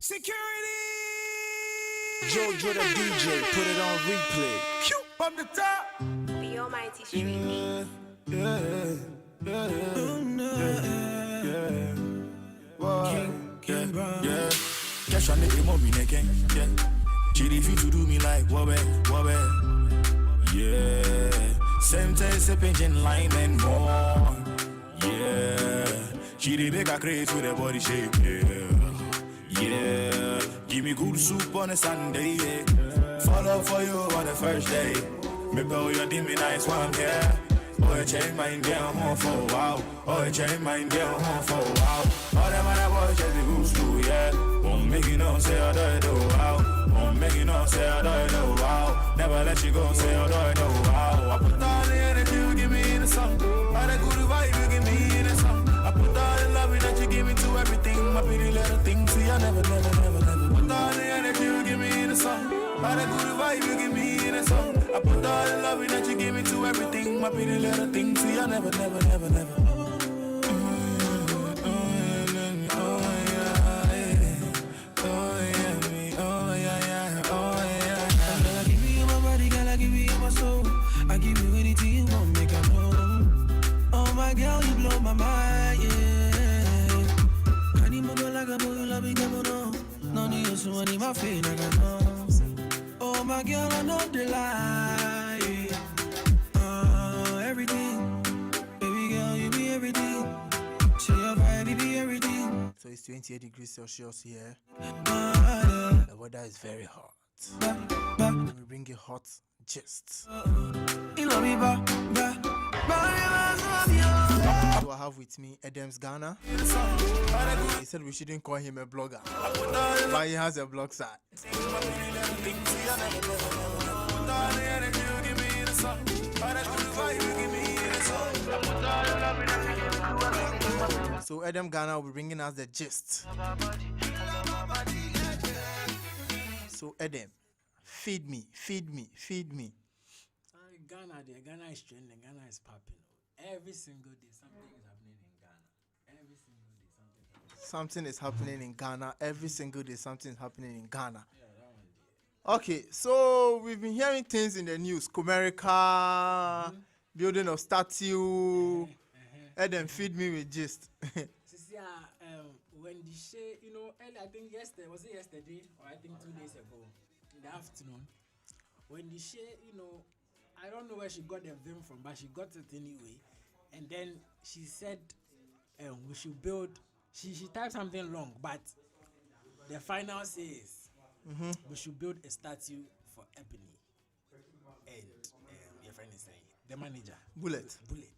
Security! Jojo the DJ, put it on replay. Cute from the top. The Almighty Street Beats. Cash on the emo me again. Chidi fit to do me like wobbe. Yeah. Same taste a pigeon lime and more. Yeah. Chidi make a craze with a body shape. Yeah. Give me good soup on a Sunday. Yeah. Follow for you on the first day. Maybe you did me nice one, yeah. Oh, you change my girl home for a while. Oh, you change my girl home for a while. All them other boys just be good too, yeah. Won't make you know, say I don't know wow. Won't make you know, say I don't know wow. Never let you go, say I don't know wow. I put all the energy you give me in the song. All the good vibe you give me in the song. I put all the love that you give me to everything. My pretty little thing, see I never. Put all the energy you give me in the song. All the good vibe you give me in the song. I put all the love that you give me to everything. My pretty little thing, see I never. I give you anything you want, make a know. Oh my girl, you blow my mind, yeah. Can you move like a boy, love me, come on. No need to see my face, I can know. Oh my girl, I know the lie. Everything, baby girl, you be everything. Say your vibe, you be everything. So it's 28 degrees Celsius here. Yeah. The weather is very hot. Ba, We bring you hot gist. you love me, ba. So I have with me Adams Ghana. He said we shouldn't call him a blogger, but he has a blog site. So Adam Ghana will be bringing us the gist. So Adam, feed me. Ghana is trending. Ghana is popping. Every single day, something is happening in Ghana. Every single day, Something is happening in Ghana. Every single day, something is happening in Ghana. Yeah, that one day. Okay, so we've been hearing things in the news. Comerica, building of statue. Adam, feed me with gist. When the shade, early, I think yesterday, was it yesterday? Or I think 2 days ago, in the afternoon, when the shade, I don't know where she got the vim from, but she got it anyway. And then she said, we should build, she typed something long, but the final says, we should build a statue for Ebony. And your friend is saying, the manager. Bullet. Bullet.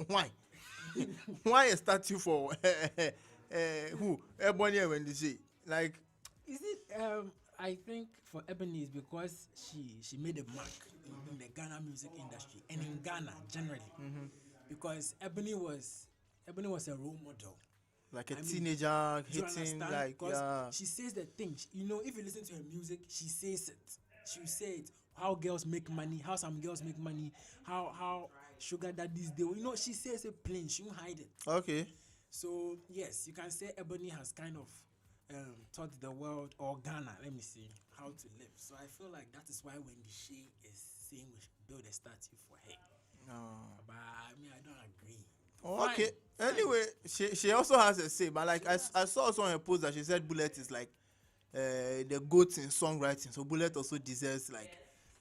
Why? Why a statue for who? Ebony and Wendy say? Like, Is it, I think for Ebony is because she made a mark in the Ghana music industry and in Ghana generally. Because Ebony was a role model. like a I mean, teenager Do you hitting, understand? like, Because yeah. she says the thing. If you listen to her music, she says it. She say it. How girls make money, how some girls make money, how sugar daddies do. She says it plain. She won't hide it. Okay. So yes, you can say Ebony has kind of taught the world or Ghana, let me see, how to live. So I feel like that is why when the Shay is saying we should build a statue for her. But I mean, I don't agree. Oh, okay. Anyway, she also has a say, but like I saw also on her post that she said Bullet is like the goat in songwriting. So Bullet also deserves like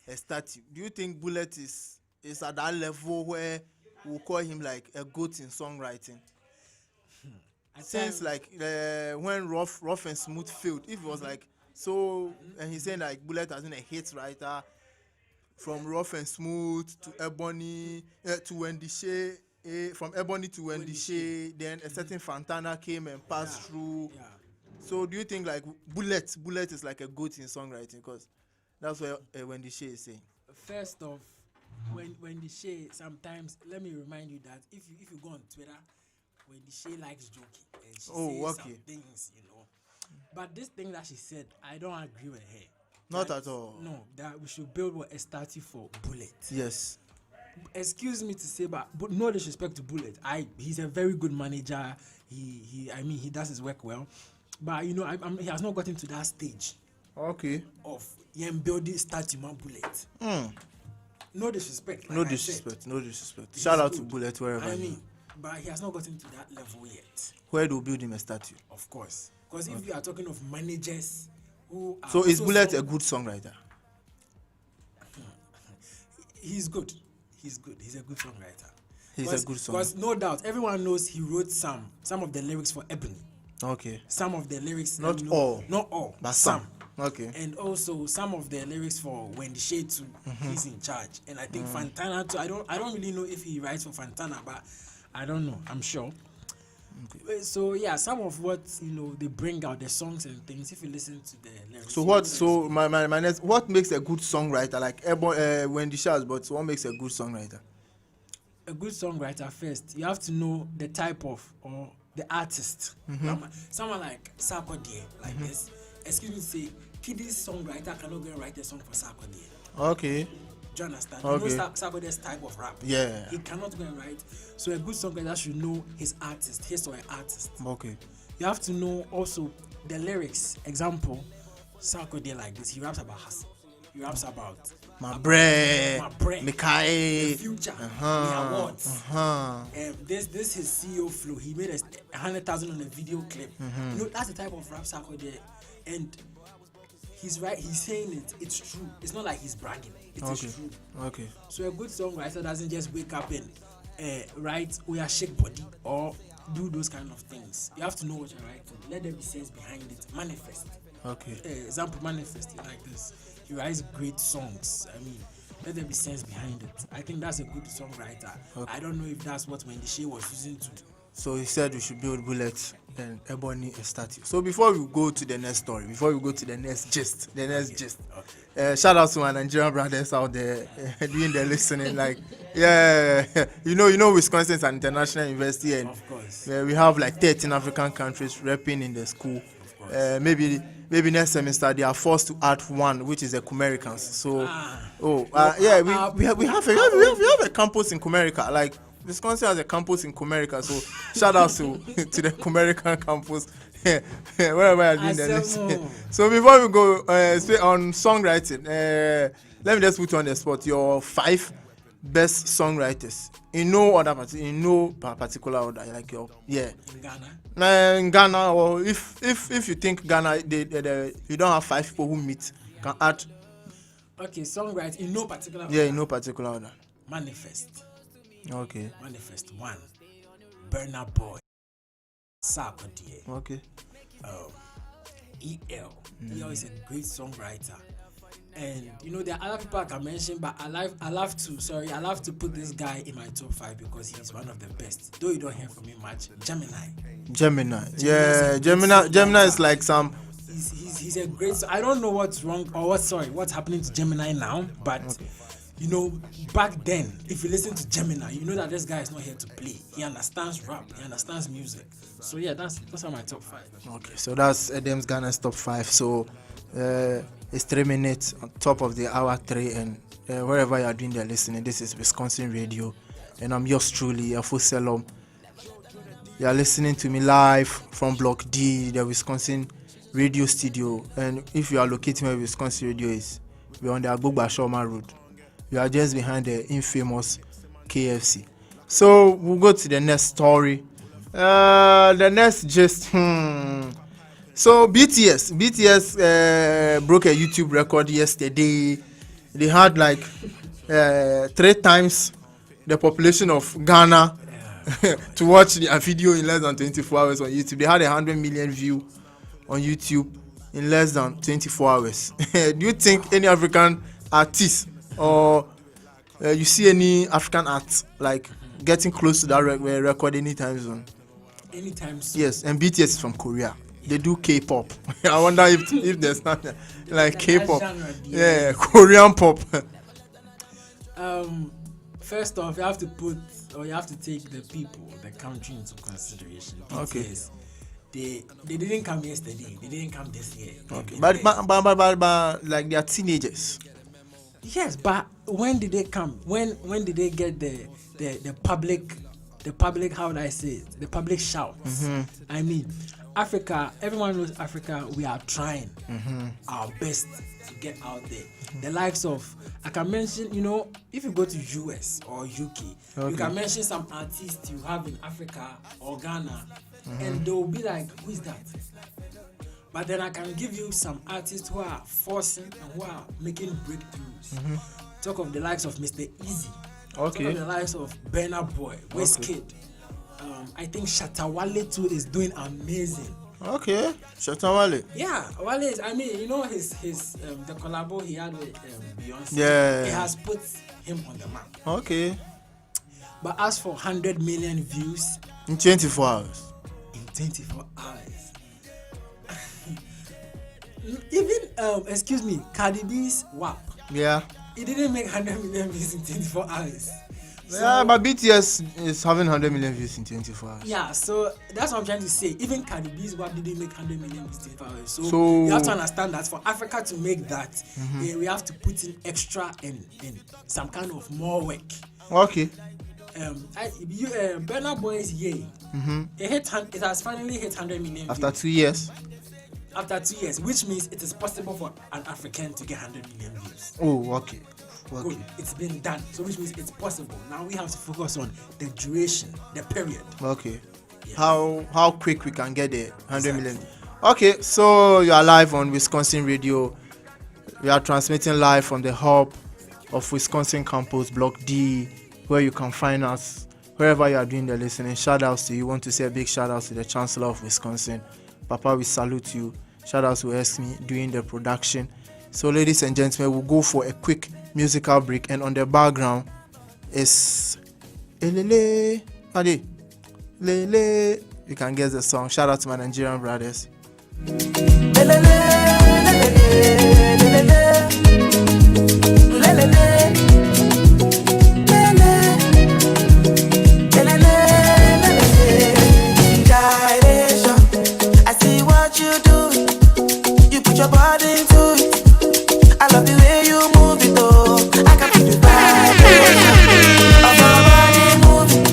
a statue. Do you think Bullet is at that level where we'll call him like a goat in songwriting? Since like when rough and smooth failed, if it was like so, and he's saying like Bullet has been a hit writer from rough and smooth to Ebony to Wendy Shay, from Ebony to Wendy Shay, then a certain Fantana came and passed through. Yeah. So do you think like Bullet is like a goat in songwriting? Because that's what Wendy Shay is saying. First off, when the Shay, sometimes let me remind you that if you go on Twitter, when the Shay likes joking and she says some things, But this thing that she said, I don't agree with her. Not at all. No, that we should build a statue for Bullet. Yes. Excuse me to say, but no disrespect to Bullet. He's a very good manager. He does his work well. But you know, he has not gotten to that stage Okay. of building statue man Bullet. No disrespect. Like No I disrespect. said. No disrespect. He's Shout out to good. Bullet wherever. I he mean, is. but he has not gotten to that level yet. Where do we build him a statue? Of course, because if you are talking of managers who are So is also Bullet a good songwriter? He's good. He's good. He's a good songwriter. He's a good songwriter. Because no doubt, everyone knows he wrote some of the lyrics for Ebony. Okay. Some of the lyrics. Not all. Not all. But some. Okay. And also some of the lyrics for When the Shade too. He's in charge. And I think Fantana too. I don't really know if he writes for Fantana, but I don't know. I'm sure. Okay. So yeah, some of what they bring out, the songs and things. If you listen to the lyrics. So what? So my next, what makes a good songwriter? Like Wendy Shaz, but what makes a good songwriter? A good songwriter, first you have to know the type of or the artist. Someone like Sarkodie, like this. Excuse me, say Kiddy's songwriter cannot go and write a song for Sarkodie. Okay. Do you understand? Okay. You know Sarkodie's type of rap. Yeah. He cannot go and write. So a good songwriter should know his artist, his or her artist. Okay. You have to know also the lyrics. Example, Sarkodie like this. He raps about hustle. He raps about my bread, the Mikai, future, the awards. This his CEO flow. He made 100,000 on a video clip. You know, that's the type of rap Sarkodie, and he's right. He's saying it. It's true. It's not like he's bragging. It is true. Okay. So a good songwriter doesn't just wake up and write "We are shake body" or do those kind of things. You have to know what you're writing. Let there be sense behind it. Manifest. Okay. Example, manifest it like this. He writes great songs. I mean, let there be sense behind it. I think that's a good songwriter. Okay. I don't know if that's what Wendy Shea was using to do. So he said we should build Bullet and Ebony a statue. So before we go to the next story, before we go to the next gist, shout out to my Nigerian brothers out there doing the listening. Like, yeah, you know, Wisconsin is an international university, and of course, we have like 13 African countries repping in the school. Maybe next semester they are forced to add one, which is the Kumericans. So, we have a campus in Kumerica. Like Wisconsin has a campus in Kumerica. So shout out to the Kumerican campus. Wherever I doing this. So before we go on songwriting, let me just put you on the spot. Your 5 best songwriters in no particular order, like your in Ghana. In Ghana, or if you think Ghana, you don't have 5 people who meet, can add. Okay, songwriting in no particular order. Yeah, in no particular order. Manifest. Okay. Manifest 1. Burna Boy. Sarkodie. Okay. EL. EL is a great songwriter. And there are other people I can mention, but I love to put this guy in my top 5 because he's one of the best. Though you don't hear from him much. Gemini. Yeah, Gemini is like some. He's a great. I don't know what's wrong or what's happening to Gemini now, but back then, if you listen to Gemini, you know that this guy is not here to play. He understands rap. He understands music. So yeah, that's my top 5. Okay, so that's Adam's Ghana's top 5. So it's 3 minutes on top of the hour 3, and wherever you are doing the listening, this is Wisconsin Radio, and I'm yours truly, Afo Selom. You are listening to me live from Block D, the Wisconsin Radio Studio, and if you are located where Wisconsin Radio is, we're on the Agbogba Shoma Road. We are just behind the infamous KFC. So we'll go to the next story. The next gist. So BTS broke a YouTube record yesterday. They had like 3 times the population of Ghana to watch a video in less than 24 hours on YouTube. They had 100 million views on YouTube in less than 24 hours. Do you think any African artist or you see any African art like getting close to that record anytime soon? Anytime soon? Yes, and BTS is from Korea. They do K-pop. I wonder if there's not like K-pop. Yeah, Korean pop. First off, you have to take the people, the country into consideration. Okay. BTS, they didn't come yesterday. They didn't come this year. Okay. But like they are teenagers. Yes, but when did they come? When did they get the public? How would I say it? The public shout. I mean, Africa, everyone knows Africa, we are trying our best to get out there. The likes of, I can mention, you know, if you go to US or UK, you can mention some artists you have in Africa or Ghana, and they'll be like, who is that? But then I can give you some artists who are forcing and who are making breakthroughs. Talk of the likes of Mr. Easy. Okay. Talk of the likes of Burna Boy, WizKid. I think Shatawale too is doing amazing. Okay, Shatawale. Yeah, Wale is, I mean, you know his the collabo he had with Beyonce. Yeah. It has put him on the map. Okay. But as for 100 million views In 24 hours. in 24 hours, even excuse me, Cardi B's WAP, Yeah. it didn't make 100 million views in 24 hours. Yeah, but BTS is having 100 million views in 24 hours. Yeah, so that's what I'm trying to say. Even Cardi B's WAP didn't make 100 million views in 24 hours. So you have to understand that for Africa to make that, we have to put in extra and some kind of more work. Okay. Burna Boy's Yay, it has finally hit 100 million After views 2 years. after 2 years, which means it is possible for an African to get 100 million views. Oh, okay. Good, Okay. it's been done, so which means it's possible. Now we have to focus on the duration, the period. Okay. How quick we can get the 100 million. Okay, so you are live on Wisconsin Radio. We are transmitting live from the hub of Wisconsin campus, Block D, where you can find us wherever you are doing the listening. Shout outs to you. Want to say a big shout out to the Chancellor of Wisconsin. Papa, we salute you. Shout out to Esme doing the production. So, ladies and gentlemen, we'll go for a quick musical break, and on the background is Elele Ade Lele. You can guess the song. Shout out to my Nigerian brothers. I see what you do. You put your body into it. I love the way you move it, oh. I can feel the vibration of your body moving.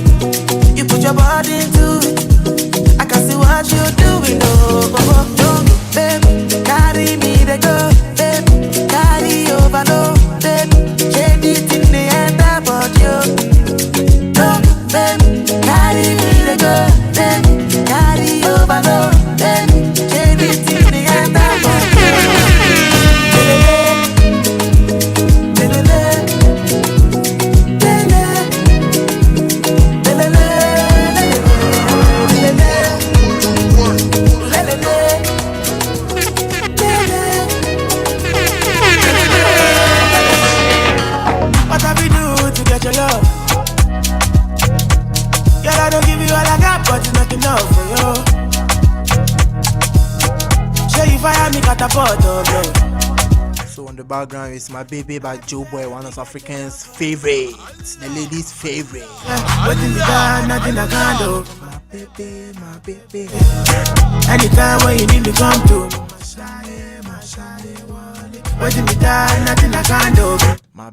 You put your body into it. I can see what you're doing, oh. Baby, carry me to go. Baby, carry overload. Baby, shake it in the end about you. Baby, carry me to go. Baby, carry overload. Baby, shake it in the end about you. What have we do to get your love? Girl, I don't give you all I got, but it's not enough for you. Show you fire me catapult, oh bro. So on the background is My Baby by Joe Boy, one of Africans' favorites, the ladies' favorite. Waiting me down, nothing I can do. My baby, my baby. Anytime when you need me, come to. Waiting me down, nothing I can do. My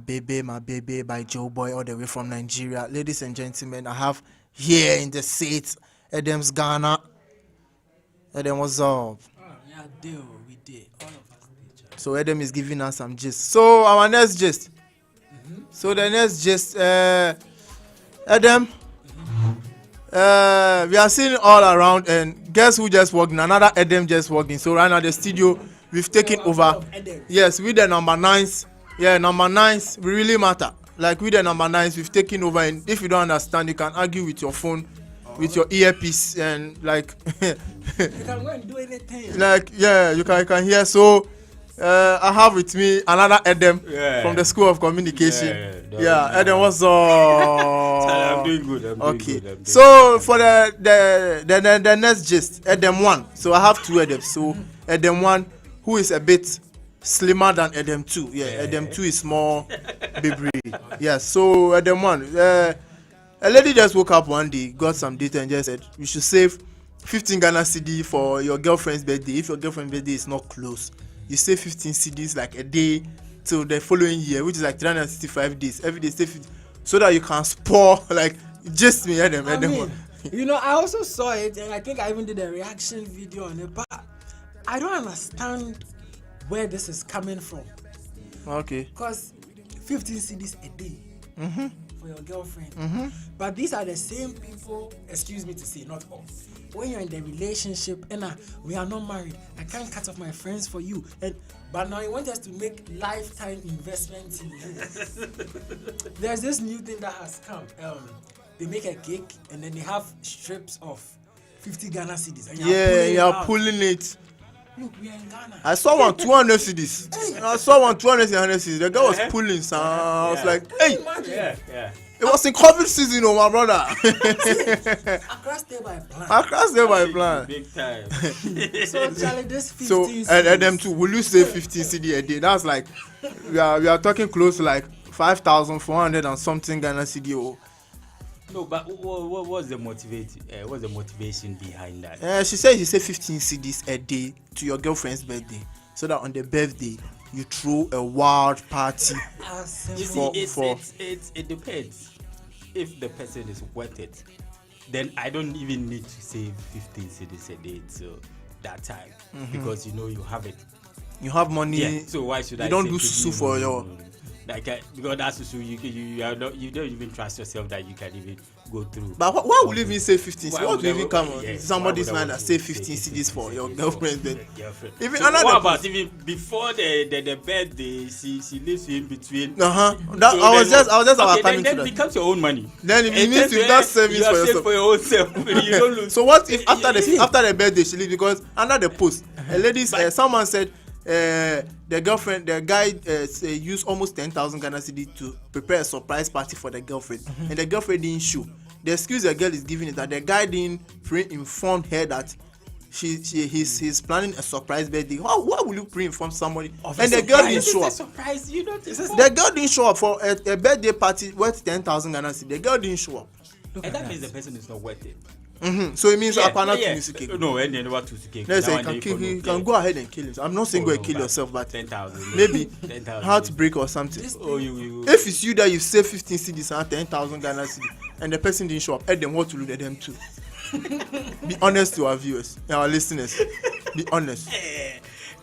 baby by Joe Boy, all the way from Nigeria. Ladies and gentlemen, I have here in the seats Adams Ghana. Adam, what's up? Oh, yeah, we did. All of us did. So Adam is giving us some gist. So our next gist. So the next gist, Adam. We are seeing all around, and guess who just walked in? Another Adam just walked in. So right now the studio, we've taken over. Yes, with the number 9s. Yeah, number 9s, we really matter. Like with the number 9s, we've taken over, and if you don't understand, you can argue with your phone, with your earpiece, and like You can go and do anything. like yeah, you can hear. So I have with me another Adam from the School of Communication. Yeah, Adam, what's up? I'm doing good. I'm doing Okay. good. So for the next gist, Adam 1. So I have two Adams. So Adam 1, who is a bit slimmer than Adam 2. Yeah, Adam 2 is more baby. Yeah, so Adam 1. A lady just woke up one day, got some data, and just said you should save 15 Ghana CD for your girlfriend's birthday. If your girlfriend's birthday is not close, you save 15 CDs like a day till the following year, which is like 365 days. Every day save 15, so that you can spoil like just me, Adam. I mean, You know, I also saw it, and I think I even did a reaction video on it, but I don't understand where this is coming from. Okay. Because 15 CDs a day for your girlfriend. But these are the same people, excuse me to say, not all. When you're in the relationship and we are not married, I can't cut off my friends for you. But now you want us to make lifetime investments in you. There's this new thing that has come. They make a cake and then they have strips of 50 Ghana cedis. And you're pulling it. Look, we are in Ghana. I saw one 200 CDs. I saw one 200 CDs. The guy was pulling some. I was like, hey. Yeah. It was in COVID season, oh my brother. Accra stay by plan. Accra stay by plan. Big time. So Charlie, this 15 So CDs. and them too. Will you say 15 CD a day? That's like we are talking close to like 5,400 and something Ghana CD. No, but what's the motivation behind that? She said 15 CDs a day to your girlfriend's birthday, so that on the birthday you throw a wild party. You see, it depends. If the person is worth it, then I don't even need to save 15 CDs a day till that time because you know you have it. You have money. Yeah. So why should I? You don't do save susu for your. Like because that's susu, you don't even trust yourself that you can even go through. But why would you even say 15? Why What would would you I- even come yeah, on somebody's why would I mind that want say to 15 say CDs for your 15 girlfriend's for birthday? girlfriend? Even So another what about even before the birthday? She leaves you in between. I was then just okay, coming then to it that. becomes your own money. Then it And means then you that savings you for have saved yourself. for your own self. You don't lose. So what if after the birthday she leaves? Because under the post, a lady, someone said the guy used almost 10,000 Ghana cedi to prepare a surprise party for the girlfriend, and the girlfriend didn't show. The excuse the girl is giving is that the guy didn't pre-inform her that he's planning a surprise birthday. Why will you pre-inform somebody? And the girl didn't show up. Surprise, you don't. The girl didn't show up for a birthday party worth 10,000 Ghana cedi. The girl didn't show up. And that means the person is not worth it. So it means Yeah, apana yeah. to music. No, and then what to cake? Let's say you can go ahead and kill him. I'm not saying go and kill yourself, but 10,000. maybe 10,000. heartbreak or something. Oh, you. If it's you that you save 15 CDs and 10,000 Ghana cedi and the person didn't show up, then what to look at them too? Be honest to our viewers, our listeners. Be honest.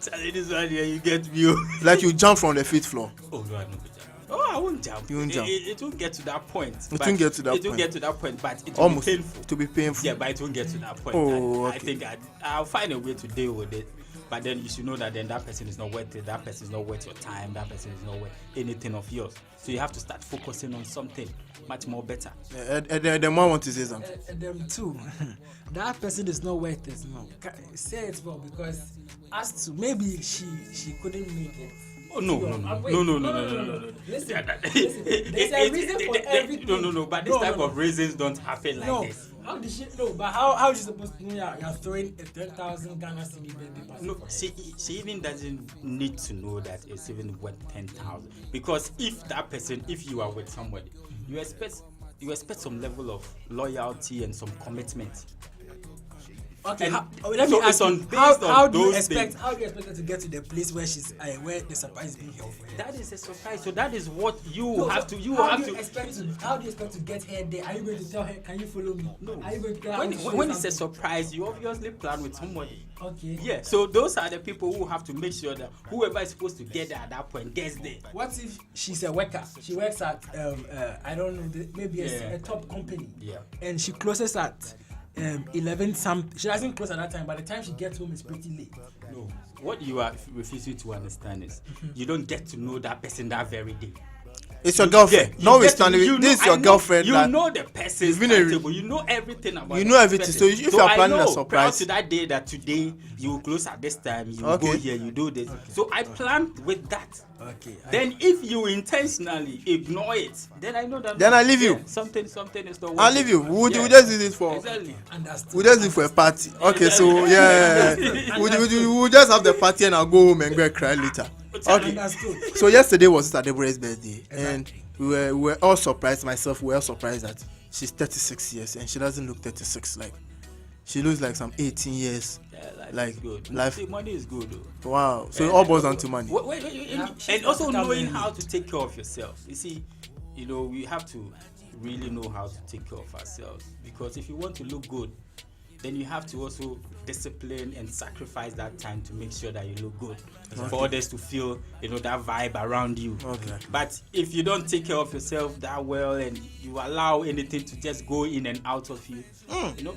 Charlie, this one here, you get me. Like you jump from the 5th floor. Oh no, I don't jump. Oh, I won't jump. You won't jump. It won't get to that point. It won't get to that It won't point. get to that point, but it will Almost be painful. to be painful. Yeah, but it won't get to that point. Oh, I okay. think I'll find a way to deal with it. But then you should know that then that person is not worth it. That person is not worth your time. That person is not worth anything of yours. So you have to start focusing on something much more better. The man want to say something. Them too. That person is not worth it. No, say it well because as to maybe she couldn't make it. Oh no. Listen, there's a reason for everything. No. But this type of reasons don't happen like this. How did she know? But how is she supposed to know you're throwing a 10,000 Ghana cedi birthday party? No, she even doesn't need to know that it's even worth 10,000 because if you are with somebody, you expect some level of loyalty and some commitment. Okay, And let me so ask it's you, based how on do you those expect things. how do you expect her to get to the place where she's where the surprise is being held for her? That is a surprise. So that is what you No, have so to. You how have do you to. expect to get her there? Are you going to tell her, can you follow me? No. Are you going to tell her When it's a surprise, you obviously plan with somebody. Okay. Yeah. So those are the people who have to make sure that whoever is supposed to get there at that point gets there. What if she's a worker? She works at I don't know, maybe a top company. Yeah. And she closes at 11 something. She doesn't close at that time. By the time she gets home, it's pretty late. No. What you are refusing to understand is you don't get to know that person that very day. It's your girlfriend. Yeah, Notwithstanding, this is your girlfriend. You that know the person's been a re- timetable. You know everything about. You know everything. person. So if you are planning a I know surprise- prior to that day that today you will close at this time, you will go Okay. here, you do this. So I planned with that. Okay. Then if you intentionally ignore it, then I know that. Then I leave you. Something is not. I'll leave you. Would We just use it for. Exactly. Understood. We just do it for a party. Okay, so yeah. We'll just have the party and I'll go home and go and cry later. Okay. Understood. So yesterday was Adebure's birthday, and we were all surprised. Myself, we were all surprised that she's 36 years and she doesn't look 36. Like she looks like some 18 years. Yeah, life Like, is good. life- See, money is good though. Wow. So it all boils down to money. And also knowing how to take care of yourself. You see, we have to really know how to take care of ourselves. Because if you want to look good, then you have to also discipline and sacrifice that time to make sure that you look good for others to feel, that vibe around you. Okay. But if you don't take care of yourself that well and you allow anything to just go in and out of you,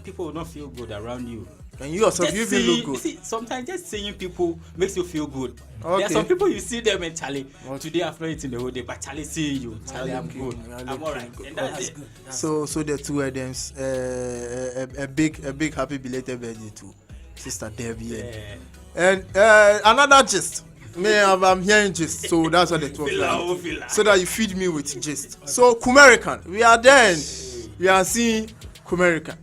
people will not feel good around you. And you yourself, you even look good. See, sometimes just seeing people makes you feel good. Okay. There are some people you see them and Charlie, today I've not eaten the whole day, but Charlie seeing you, Charlie, I'm good. I'm alright. And that's it. So the two of them, a big happy belated birthday to Sister Debbie. Yeah. And another gist. I'm hearing gist, so that's what they talk about. So that you feed me with gist. So Kumerican, we are there. We are seeing Kumerican.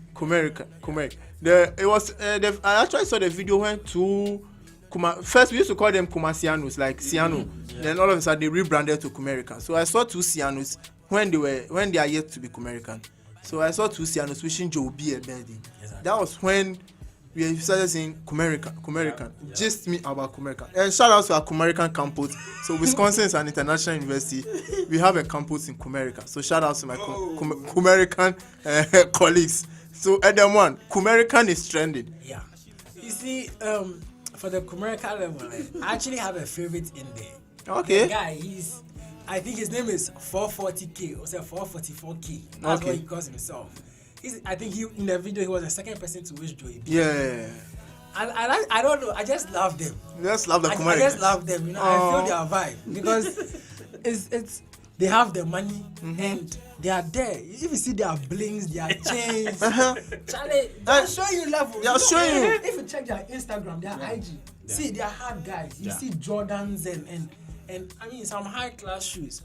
I actually saw the video when two first we used to call them Kumasianos, like Siano. Then all of a sudden they rebranded to Kumerican. So I saw two Sianos when they are yet to be Kumerican. So I saw two Sianos wishing Joe B a birthday. That was when we started saying Kumerican. Just me about Kumerican. And shout out to our Kumerican campus. So Wisconsin is an international university. We have a campus in Kumerican. So shout out to my Kumerican colleagues. So at the one, Kumerican is trending. Yeah. You see, for the Kumerican level, I actually have a favorite in there. Okay. The guy, I think his name is 440K or 444K. That's what he calls himself. I think in the video he was the second person to wish Joey. Yeah. I don't know. I just love them. Just love the Kumerican. I just love them. I feel their vibe because it's they have the money and they are there. If you see their blings, their chains, Charlie, they're showing you level. They're showing you. If you check their Instagram, their IG, see they are hard guys. You see Jordans and I mean some high class shoes.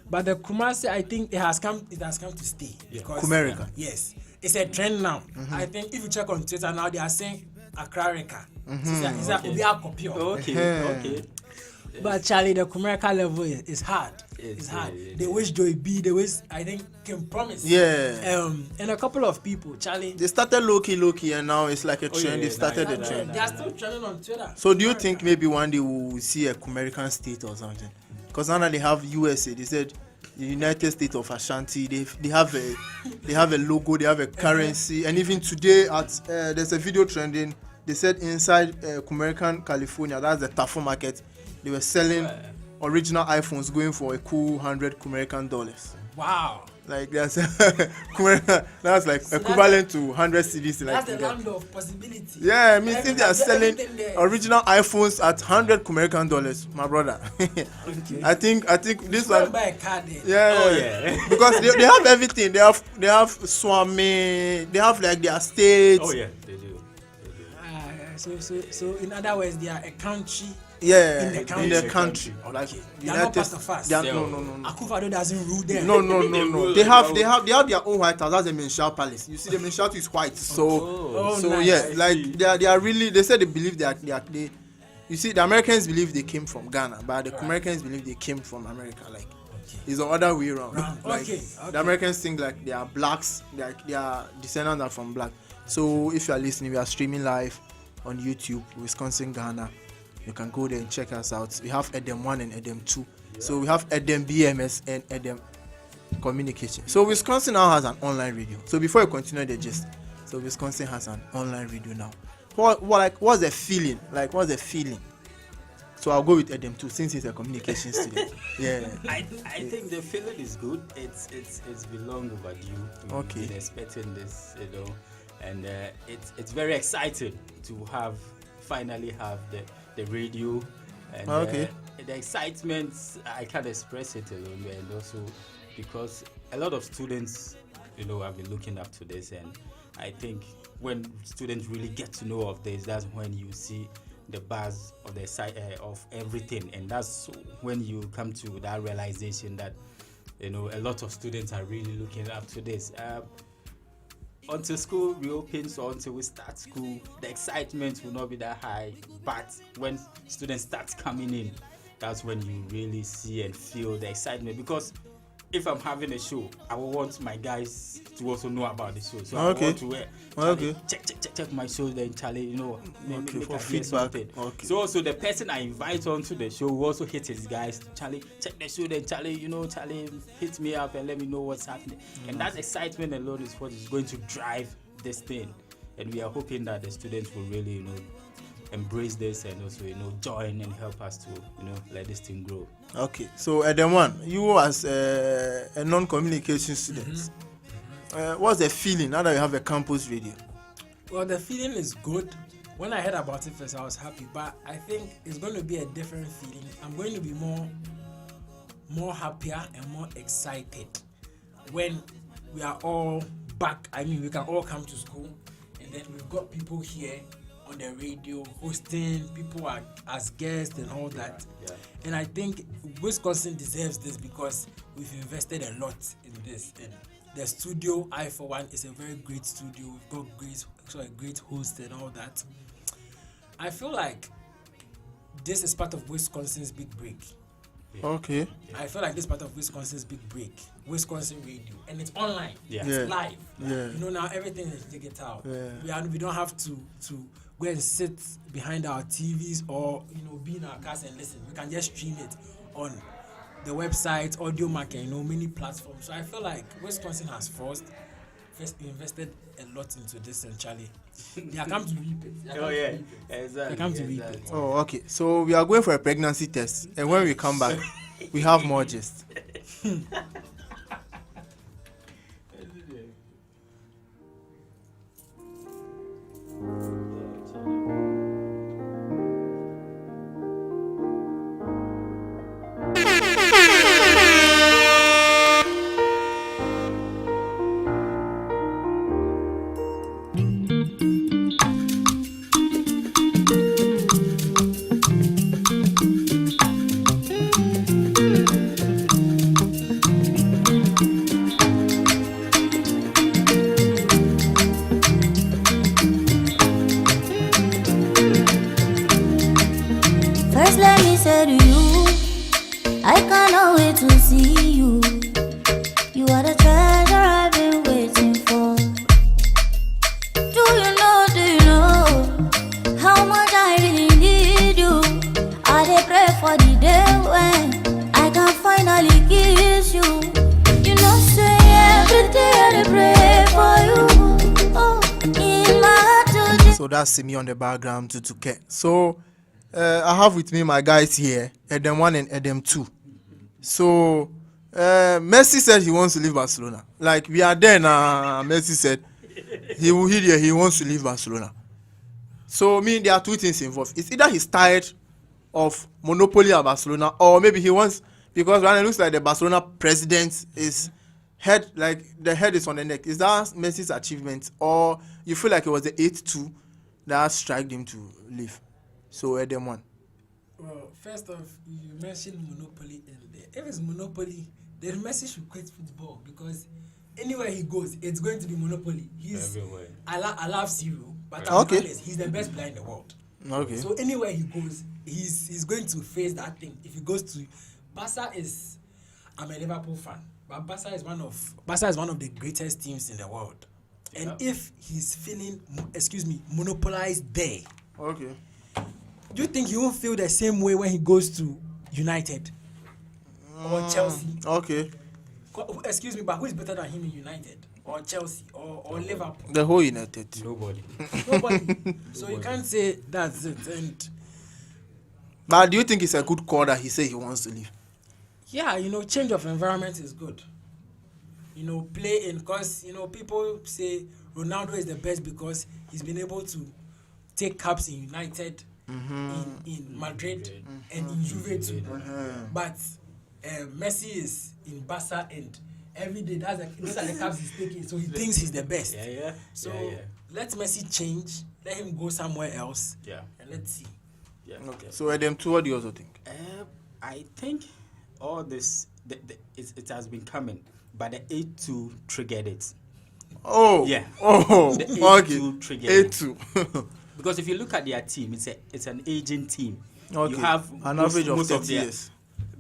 But the Kumasi, I think it has come to stay. Because, Kumerican. Yes. It's a trend now. I think if you check on Twitter now, they are saying Akrarika. It's a Obiakopio. Okay. But Charlie, the Kumerican level is hard. It's hard. They wish Joey B. They wish, I think, Kim Promise. Yeah. And a couple of people, Charlie. They started low-key, and now it's like a trend. They started a trend. They are still trending on Twitter. So do you think maybe one day we'll see a Kumerican state or something? Because now they have USA. They said the United States of Ashanti. They have a logo. They have a currency. And even today, there's a video trending. They said inside Kumerican, California, that's the Tafo market. They were selling original iPhones going for a cool $100 Kumerican. Wow. Like that's that's like so equivalent to 100 CDs. That's the land of possibility. Yeah, I mean, if they are selling original iPhones at $100 Kumerican, my brother. Okay. I think this one. Buy a car there. Yeah, because they have everything. They have Swami. They have like their states. Oh yeah, they do. So in other words, they are a country. Yeah, in the country. Like they are not part of us. No. Akufo-Addo doesn't rule them. No. They have their own White House. That's the Minshall Palace. You see, the Minshall is white. So nice. Yeah, like they are really. They said they believe that they. You see, the Americans believe they came from Ghana, but the Americans believe they came from America. Like it's the other way around. Like, the Americans think like they are blacks. Their descendants are from black. So if you are listening, we are streaming live on YouTube, Wisconsin, Ghana. You can go there and check us out. We have Edem 1 and Edem 2. Yeah. So we have Edem BMS and Edem Communication. So Wisconsin now has an online radio. So before you continue the gist, so Wisconsin has an online radio now. What's the feeling? Like, what's the feeling? So I'll go with Edem 2 since he's a communication student. Yeah. I think the feeling is good. It's been long overdue. Okay. Been expecting this, and it's very exciting to finally have the radio, and the excitement I can't express it alone, and also because a lot of students have been looking up to this, and I think when students really get to know of this, that's when you see the buzz of the side of everything, and that's when you come to that realization that a lot of students are really looking up to this. Until school reopens or until we start school, the excitement will not be that high. But when students start coming in, that's when you really see and feel the excitement. Because if I'm having a show, I will want my guys to also know about the show. So Okay. I want to Okay. check my show, then Charlie, you know, Okay, make for I hear feedback. something. Okay. So also the person I invite onto the show will also hit his guys. Charlie, check the show, then Charlie, you know, Charlie, hit me up and let me know what's happening. And that excitement alone is what is going to drive this thing. And we are hoping that the students will really, you know, embrace this and also, you know, join and help us to, you know, let this thing grow. Okay, so Adam one, you as a non-communication student, what's the feeling now that you have a campus radio? Well, the feeling is good. When I heard about it first, I was happy, but I think it's going to be a different feeling. I'm going to be more happier and more excited when we are all back. I mean, we can all come to school, and then we've got people here on the radio hosting, people are as guests and all that. Yeah. And I think Wisconsin deserves this because we've invested a lot in this. And the studio, I for one, is a very great studio. We've got a great host and all that. I feel like this is part of Wisconsin's big break. Yeah. Okay. I feel like this is part of Wisconsin's big break. Wisconsin radio, and it's online. Yeah. It's live. Yeah. You know, now everything is digital. Yeah. We don't have to go and sit behind our TVs or, you know, be in our cars and listen. We can just stream it on the website, Audio Market, you know, many platforms. So I feel like Wisconsin has first invested a lot into this, and Charlie, they are come to reap it. Oh yeah, exactly. They come to reap it. Oh, okay. So we are going for a pregnancy test, and when we come back, we have more gist. First, let me say to you, I cannot wait to see you. You are the treasure I've been waiting for. Do you know how much I really need you? I dey pray for the day when I can finally kiss you. You know, say every day I dey pray for you. Oh, in my heart today. So that's Simi on the background to K. So I have with me my guys here, Adam 1 and Adam 2. So Messi said he wants to leave Barcelona. Like we are there now. Messi said he will hear he wants to leave Barcelona. So I mean there are two things involved. It's either he's tired of monopoly at Barcelona, or maybe he wants, because when it looks like the Barcelona president is head, like the head is on the neck. Is that Messi's achievement, or you feel like it was the 8-2 that struck him to leave? So Adam 1. Well, first off, you mentioned monopoly in there. If it's monopoly, then Messi should quit football, because anywhere he goes, it's going to be monopoly. He's Everywhere. I love Zero, but Okay. I'm honest, he's the best player in the world. Okay. So anywhere he goes, he's going to face that thing. If he goes to Barca, I'm a Liverpool fan, but Barca is one of the greatest teams in the world. And if he's feeling monopolized there, Okay. do you think he won't feel the same way when he goes to United or Chelsea? Okay. But who is better than him in United or Chelsea or Liverpool? The whole United. Nobody. Nobody. So you can't say that's it. And But do you think it's a good call that he said he wants to leave? yeah, change of environment is good. Play in, because people say Ronaldo is the best because he's been able to take caps in United, in Madrid, and in Juve too. But Messi is in Barca, and every day those are the caps he's taking, so he thinks he's the best. Yeah. So let Messi change, let him go somewhere else, Yeah. and let's see. Yeah. Okay. So Adam 2, what do you also think? I think all this it has been coming, but the 8-2 triggered it. Oh. Yeah. Oh. The Okay. 8-2 triggered it. 8-2. Because if you look at their team, it's an aging team. Okay. You have an average of most 30 their years.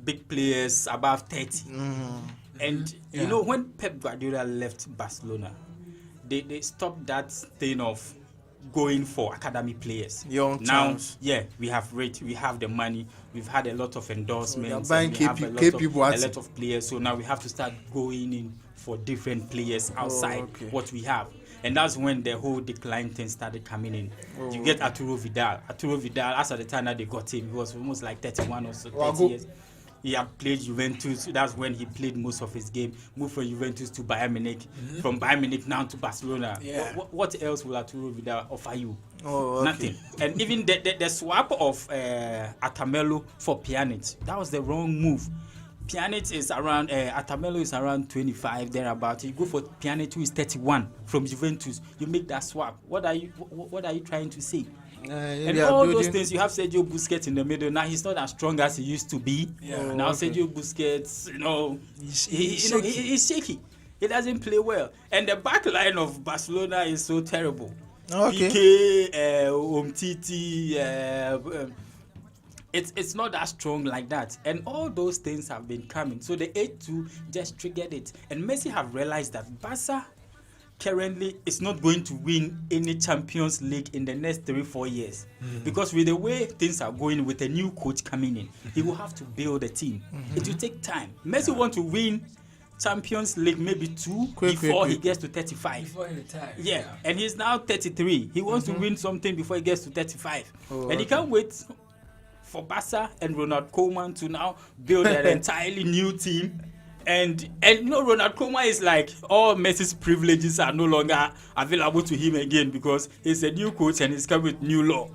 big players above 30. And you know, when Pep Guardiola left Barcelona, they stopped that thing of going for academy players. Young now, chance. we have rate, we have the money, we've had a lot of endorsements, So and we have a lot KP of players. So now we have to start going in for different players outside what we have. And that's when the whole decline thing started coming in. You get Arturo Vidal. Arturo Vidal, as at the time that they got him, he was almost like 31 or so, 30 years. He had played Juventus. That's when he played most of his game. Moved from Juventus to Bayern Munich. From Bayern Munich now to Barcelona. Yeah. What else will Arturo Vidal offer you? Okay. Nothing. And even the swap of Atamelo for Pjanic, that was the wrong move. Pjanic is around, Atamelo is around 25, thereabout. You go for Pjanic, who is 31 from Juventus. You make that swap. What are you trying to say? And all those things, you have Sergio Busquets in the middle. Now he's not as strong as he used to be. Now Sergio Busquets, he's shaky. He doesn't play well. And the back line of Barcelona is so terrible. Piqué, Umtiti, it's not that strong like that. And all those things have been coming. So the 8-2 just triggered it. And Messi have realized that Barca currently is not going to win any Champions League in the next 3-4 years. Because with the way things are going, with a new coach coming in, he will have to build a team. It will take time. Messi want to win Champions League maybe 2 before he gets to 35. Before he retires. Yeah, and he's now 33. He wants to win something before he gets to 35. And he can't wait for Barca and Ronald Koeman to now build an entirely new team. And Ronald Koeman is like, all Messi's privileges are no longer available to him again because he's a new coach and he's come with new law.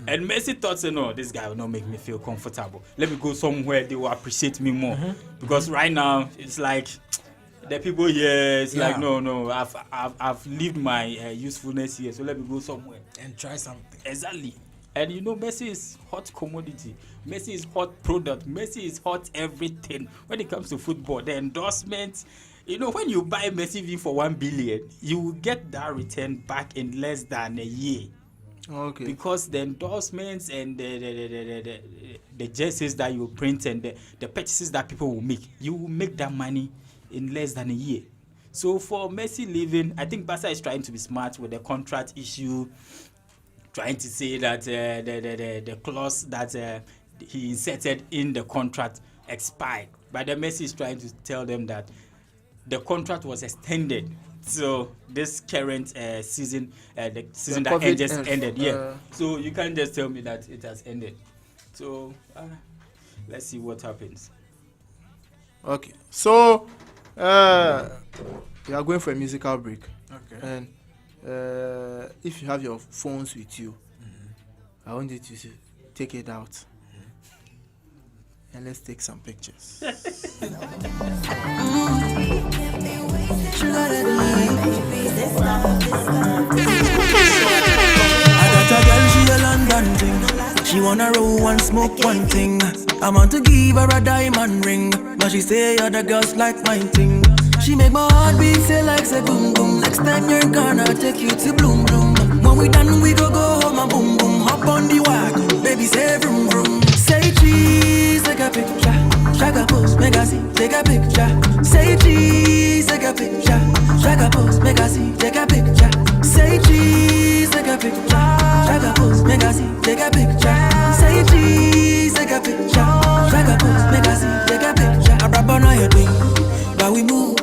And Messi thought, no, this guy will not make me feel comfortable. Let me go somewhere they will appreciate me more. Because right now, it's like, the people here, it's like, no, I've lived my usefulness here, so let me go somewhere. And try something. Exactly. And Messi is hot commodity. Messi is hot product. Messi is hot everything. When it comes to football, the endorsements, when you buy Messi V for 1 billion, you will get that return back in less than a year. Okay. Because the endorsements and the jerseys that you print and the purchases that people will make, you will make that money in less than a year. So for Messi leaving, I think Barca is trying to be smart with the contract issue, trying to say that the clause that he inserted in the contract expired. But the Messi is trying to tell them that the contract was extended. So this current season, the season that ended. So you can't just tell me that it has ended. So let's see what happens. Okay. So we are going for a musical break. Okay. And if you have your phones with you, I want you to take it out. And let's take some pictures. I got a girl, she a London thing. She wanna roll and smoke one thing. I want to give her a diamond ring, but she say other girls like my thing. She make my heart beat say like say boom boom. Next time you're gonna take you to bloom bloom. When we done we go home and boom boom. Hop on the wagon, baby say vroom vroom. Say cheese, take a picture. Shaka pose, make a see, take a picture. Say cheese, take a picture. Shaka pose, make a see, take a picture. Say cheese, take a picture. Shaka pose, make a see, take a picture. Say cheese, take a picture. Shaka pose, make a see, take a picture. I rap on all your thing, but we move.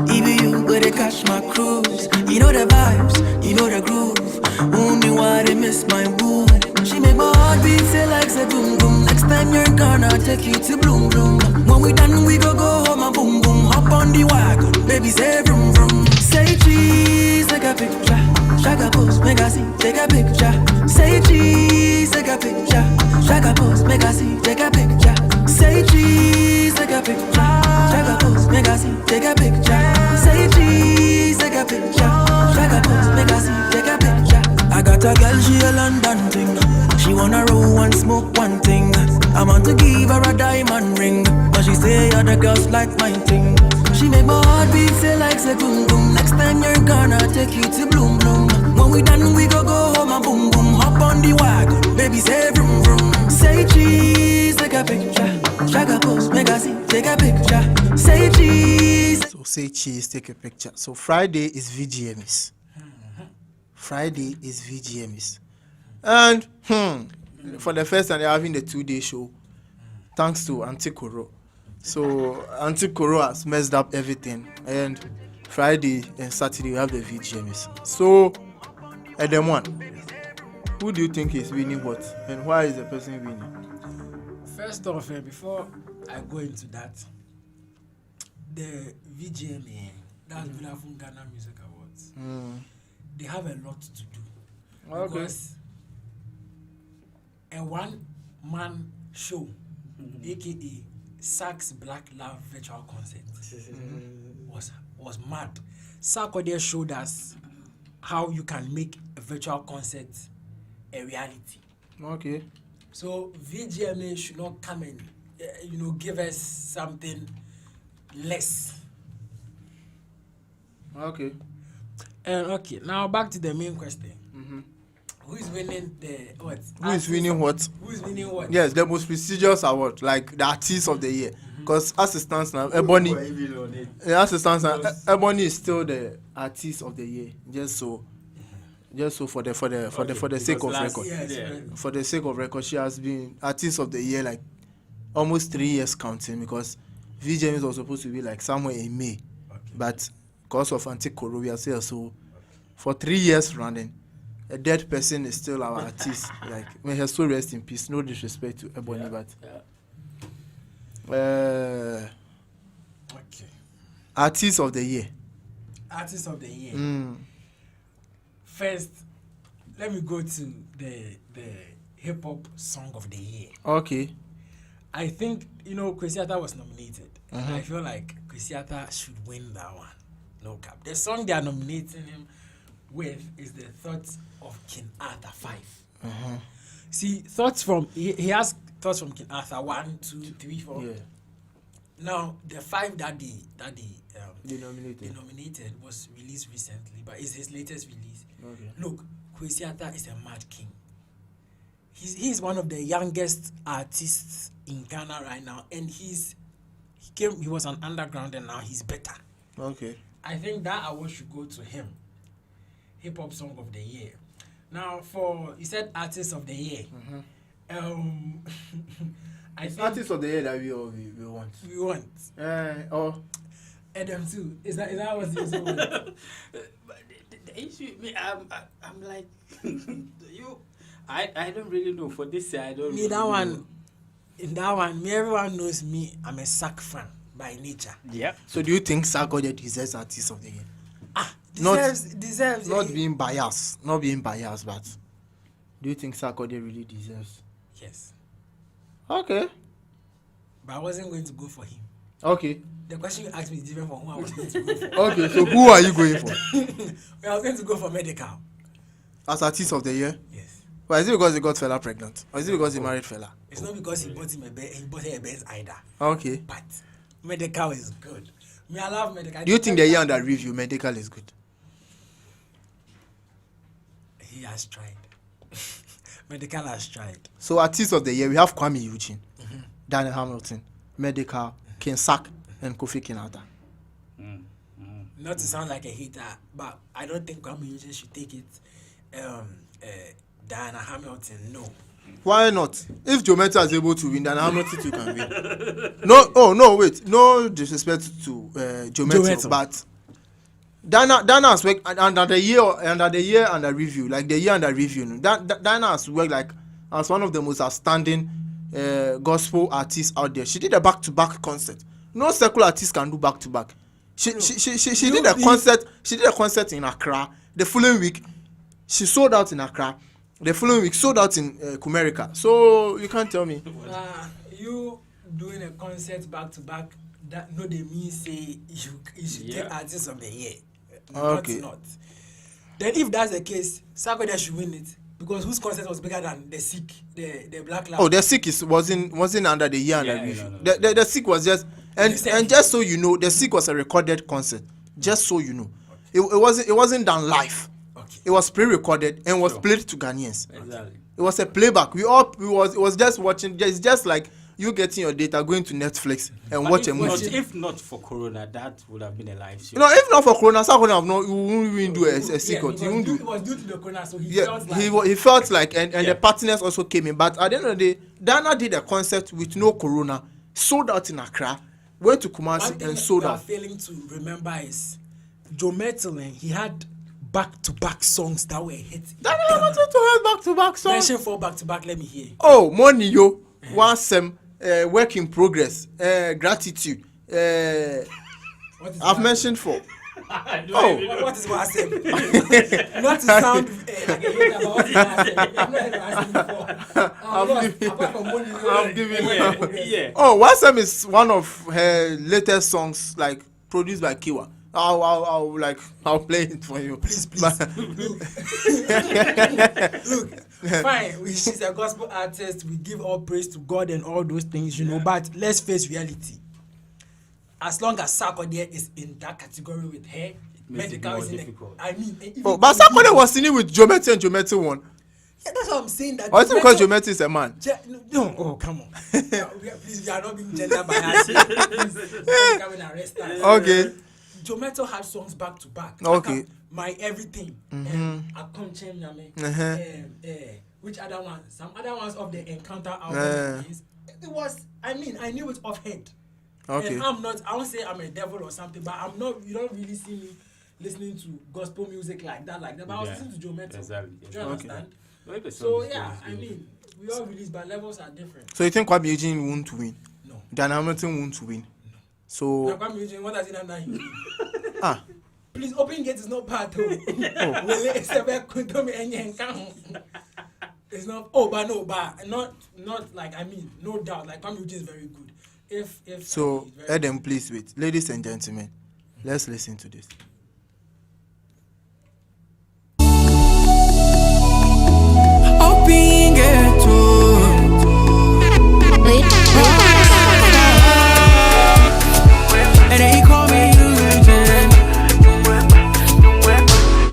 Even you, but they catch my cruise. You know the vibes, you know the groove. Only why they miss my boo. She make my heart beat say like say boom boom. Next time you're gonna take you to bloom bloom. When we done we go home and boom boom. Hop on the wagon, baby say vroom vroom. Say cheese, take a picture. Shaka pose, make a see, take a picture. Say cheese, take a picture. Shaka pose, make a see, take a picture. Say cheese, take a picture. Shaka pose, make a see, take a picture. Say cheese, take a picture. Shaka pose, make a see, take a picture. I got a girl, she a London thing. She wanna roll and smoke one thing. I want to give her a diamond ring, but she say other girls like my thing. She make my heart beat say like say boom boom. Next time you're gonna take you to bloom bloom. When we done we go home and boom boom. Hop on the wagon, baby say vroom vroom. Say cheese, take a picture. Shaka pose, make a see, take a picture. Say cheese, So say cheese, take a picture. So Friday is VGMs. Friday is VGMs. And for the first time they're having the 2-day show. Thanks to Auntie Koro. So Auntie Koro has messed up everything. And Friday and Saturday we have the VGMs. So Adam one. Who do you think is winning what? And why is the person winning? First off, before I go into that, the VGMA, that's WIUC-GHANA Music Awards, they have a lot to do. Okay. Because a one-man show, aka Sax Black Love Virtual Concert, was mad. Sarkodie showed us how you can make a virtual concert a reality. Okay. So VGMA should not come and give us something less. Okay. Okay, now back to the main question. Who is winning the what? Who is winning what? Who is winning what? Yes, the most prestigious award, like the artist of the year. Because as it stands now, Ebony, as it stands now, Ebony is still the artist of the year. Just so for the sake of record. Yes, For the sake of record, she has been artist of the year like almost 3 years counting, because VGMs was supposed to be like somewhere in May, but because of Anti-Koro, we are still so for 3 years running. A dead person is still our artist. Like, may her soul rest in peace. No disrespect to Ebony, but Okay. artist of the year. Artist of the year. First, let me go to the hip hop song of the year. Okay. I think Kwesiata was nominated. And I feel like Kwesiata should win that one. No cap. The song they are nominating him with is the Thoughts of King Arthur 5. See, thoughts from he has thoughts from King Arthur 1, 2, 3, 4. Yeah. Now the 5 that they Denominated. was released recently, but it's his latest release. Okay. Look, Kwesiata is a mad king. He's one of the youngest artists in Ghana right now, and he was an underground and now he's better. Okay. I think that award should go to him. Hip hop song of the year. Now you said artist of the year. I think Artist of the year that we want. we want Adam too. Is that what you said? But the issue, I'm like, I don't really know. For this year, I don't Me really that know. one. In that one, everyone knows me. I'm a Sack fan by nature. Yeah. So do you think Sarkodie deserves artist of the year? Deserves. Not being biased, but do you think Sarkodie really deserves? Yes, Okay. but I wasn't going to go for him. Okay. The question you asked me is different from who I was going to go for. Okay. So who are you going for I was going to go for medical. as artist of the year? Yes. Well, is it because he got fella pregnant, or is it because he married fella? It's not because he bought him he bought her a Benz either. Okay. But medical is good. I love medical. Do you think the year under review medical is good? He has tried. Medical has tried. So artist of the year we have Kwame Eugene, Daniel Hamilton, Medical, King Sack, and Kofi Kinata. Not to sound like a hater, but I don't think Kwame Eugene should take it. Diana Hamilton, no. Why not? If Joe Meta is able to win, then Hamilton too can win. No, wait. No disrespect to Joe Meta, but Dana has worked under the year under review, like the year under review. Dana has worked like as one of the most outstanding gospel artists out there. She did a back-to-back concert. No secular artist can do back-to-back. She did a concert. She did a concert in Accra. The following week, she sold out in Accra. The following week, sold out in Kumerica. So you can't tell me. You doing a concert back to back, that no they mean say you should take artist of the year. Okay. Not. Then if that's the case, Sarkodie should win it. Because whose concert was bigger than the Sick, the Black Lab? Oh, the Sick wasn't under the year under review. No. The Sick was just and just so you know, the Sick was a recorded concert. Just so you know, it wasn't done live. Okay. It was pre-recorded and was played to Ghanaians. Exactly. It was a playback. It was just watching. It's just like you getting your data, going to Netflix and But watch a movie. if not for Corona, that would have been a live show. You know, if not for Corona, South Korea have not. You won't even do a secret. It You won't do. was due to the corona, so he Yeah, felt like he felt like, and the partners also came in. But at the end of the day, Dana did a concert with no Corona, sold out in Accra, went to one Kumasi thing and sold we are out. failing to remember is Joe Metalin. He had back-to-back songs that were hits. Dana wanted to have back-to-back songs. Mention 4 back-to-back. Let me hear. Oh, money yo, one sem, work in progress, gratitude. What is I've that? mentioned 4. What is what I said? Not to sound like a hater, but what is what I said? I'm not even asking before. Apart from money, I'm giving progress. Yeah. Oh, one sem is one of her latest songs, like produced by Kiwa. I'll play it for you. Please. Look, fine. She's a gospel artist. We give all praise to God and all those things, you know. But let's face reality. As long as Sarkodie is in that category with her, makes it medical more is in difficult. the, I mean, even Oh, but Sakode was singing with Jometi and Jometi won. yeah, that's what I'm saying. That Or is it because Jometo- Jometi is a man? No, oh come on. Please, we are not being gender biased. Please, come and arrest us. Okay. Jometo had songs back to back. Okay. My everything. Akom Chem Nyame. Which other ones? Some other ones of the Encounter album. It was. I mean, I knew it offhand. Okay. And I'm not. I won't say I'm a devil or something, but I'm not. You don't really see me listening to gospel music like that. But I was listening to Jometo. Exactly. Do you understand? Well, the So song is yeah, good, I it's good. mean, we all release, but levels are different. So you think Kwame Eugene won't win? No. Dan Hamilton won't win. Now, So Kwame Eugene, what does it mean? ah, Please, open gate is not part of. It's not. Oh, but no, but not like I mean, no doubt. Like Kwame Eugene is very good. If so he's very Adam, please wait, ladies and gentlemen, let's listen to this.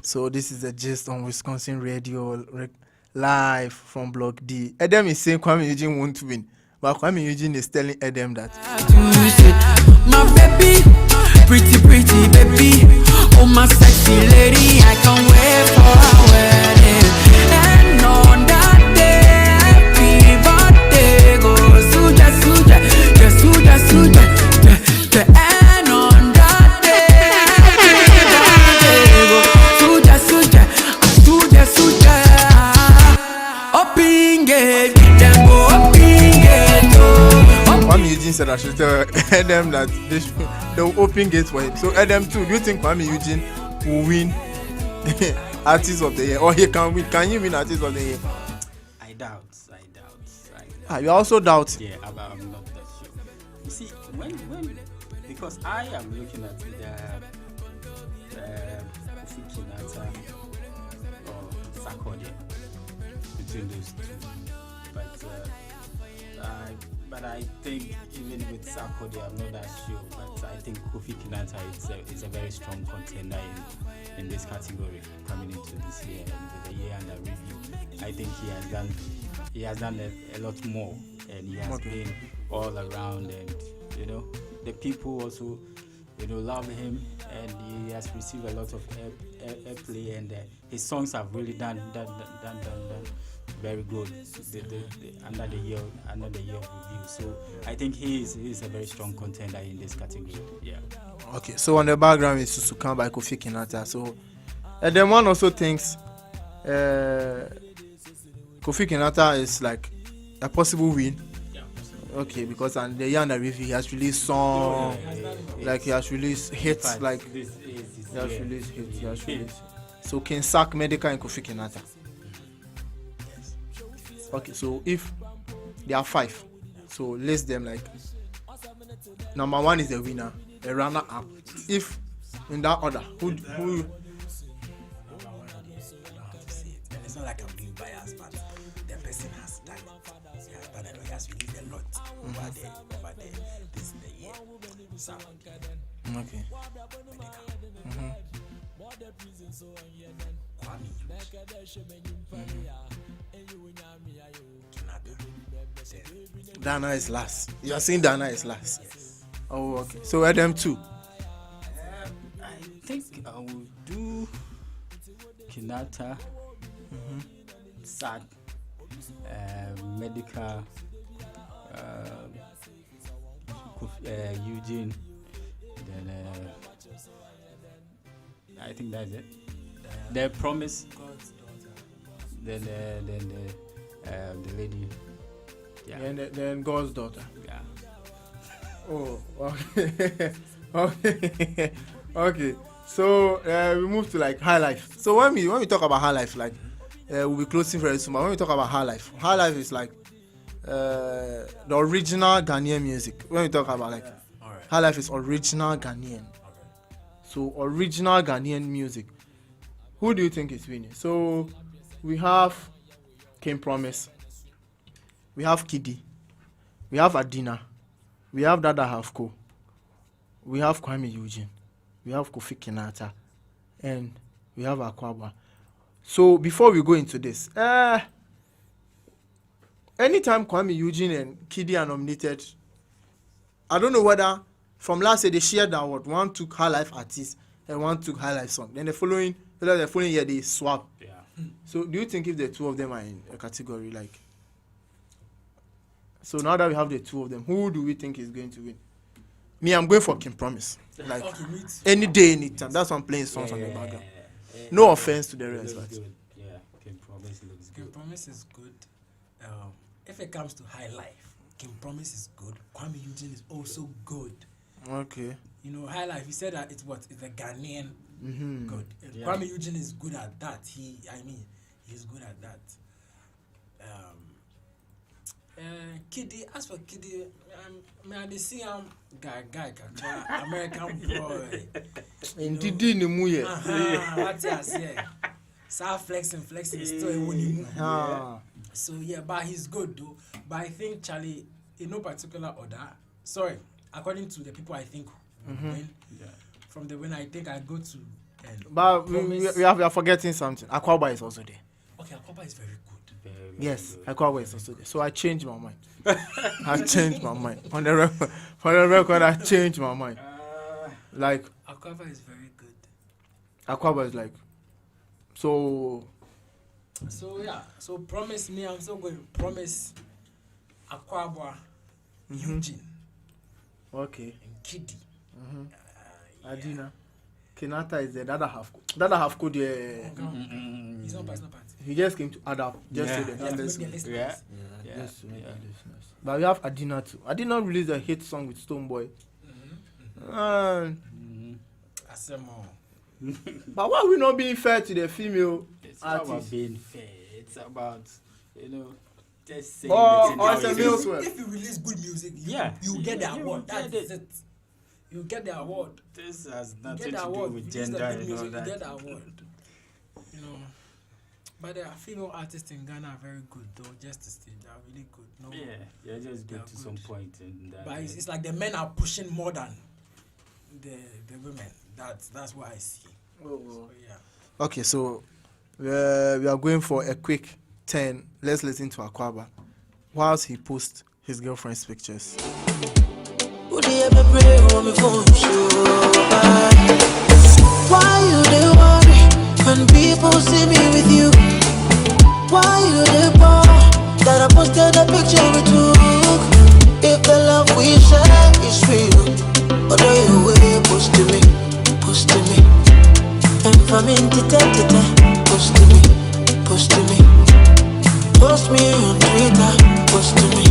So this is the gist on Wisconsin Radio live from Block D. Adam is saying Kwame Eugene won't win, but Kwame Eugene is telling Adam that My baby, pretty baby, oh my sexy lady, I can't wait for our wedding. And on that day, happy birthday, go suja, and on that day, happy birthday, go suja, open gate, then go open gate, oh. Kwame Eugene said I should tell Adam that they will open gates for him. So Adam too, do you think Kwame Eugene will win Artist of the Year, or he can win? Can you win Artist of the Year? I doubt. Ah, you also doubt. Yeah, I'm not that sure. You see, when because I am looking at the Kofi Kinata or Sarkodie between those two, but I think even with Sarkodie, I'm not that sure. But I think Kofi Kinata is a very strong contender in this category coming into this year and with the year under review. I think he has done a lot more, and he has been all around, and the people also love him, and he has received a lot of airplay, and his songs have really done very good under the year of review. So I think he is a very strong contender in this category. Yeah. Okay, so on the background is Susukan by Kofi Kinata. So and then one also thinks Kofi Kinata is like a possible win. Okay, because on the Yana review he has released song, like he has released hits, Fact, like this he has released hits, he has released. So King Sak, Medical, and Kofi Kinata. Okay, so if there are 5, so list them like number 1 is the winner, a runner up. If in that order, who It's not like I'm being biased, but the person has done it. He has done it. He has released a lot over there. This is the year. So, okay. Kwame Dana is last. You are saying Dana is last. Oh, okay. So where them two? I think I will do Kinata, SAT, Medical, Eugene, then I think that's it. The Promise, then the lady. Yeah. And then God's daughter. Yeah. Oh, okay. Okay. Okay. So we move to like high life. So when we talk about high life, like we'll be closing very soon. But when we talk about high life is like the original Ghanaian music. When we talk about like high life is original Ghanaian. So original Ghanaian music. Who do you think is winning? So we have King Promise. We have Kiddy. We have Adina. We have Dada Hafko. We have Kwame Eugene. We have Kofi Kinata. And we have Akwaba. So before we go into this, anytime Kwame Eugene and Kiddy are nominated, I don't know whether from last year they shared the award. One took High Life Artist and one took High Life Song. Then the following year they swap. Yeah. So do you think if the two of them are in a category like? So now that we have the two of them, who do we think is going to win? Me, I'm going for King Promise. Like any day, any time. That's why I'm playing songs on the background. No offense to the rest. But. Yeah, King Promise looks good. King Promise is good. If it comes to high life, King Promise is good. Kwame Eugene is also good. Okay. You know, high life. He said that it's a Ghanaian good. Yeah. Kwame Eugene is good at that. He's good at that. Kiddy, as for Kiddy, I see him guy, American boy. Indeed, in the movie. What I say? Start flexing, still a winning. So yeah, but he's good though. But I think Charlie, in no particular order. Sorry, according to the people I think win. Yeah. From the winner, I think I go to. But we are forgetting something. Akwaba is also there. Okay, Akwaba is very good. Yes, Akwaba is also there. So I changed my mind. I changed my mind. For the record, I changed my mind. Like Akwaba is very good. Akwaba is like so yeah. So promise me, I'm still going to promise Akwaba, Eugene. Okay. And Kiddy. Adina. Kinata is there. Dada Hafko there. He's not part. He just came to add up. Just so that listeners. Just so that listeners. But we have Adina too. Adina released a hit song with Stonebwoy. But why are we not being fair to the female It's artists? not about being fair. It's about, just saying If you release good music, you get the award. That's it. You get the award. This has nothing to do with gender and all that. You get the award. But the female artists in Ghana are very good though. Just to stage, they are really good. No, they're just good to some point. But it's like the men are pushing more than the women. That's what I see. So, yeah. Okay, so we are going for a quick 10. Let's listen to Akwaba whilst he posts his girlfriend's pictures. Why you they worry when people see me with you? Why you they bore that I posted a picture with you? If the love we share is real, but do you way post to me? And from into post to me. Post me on Twitter, post to me.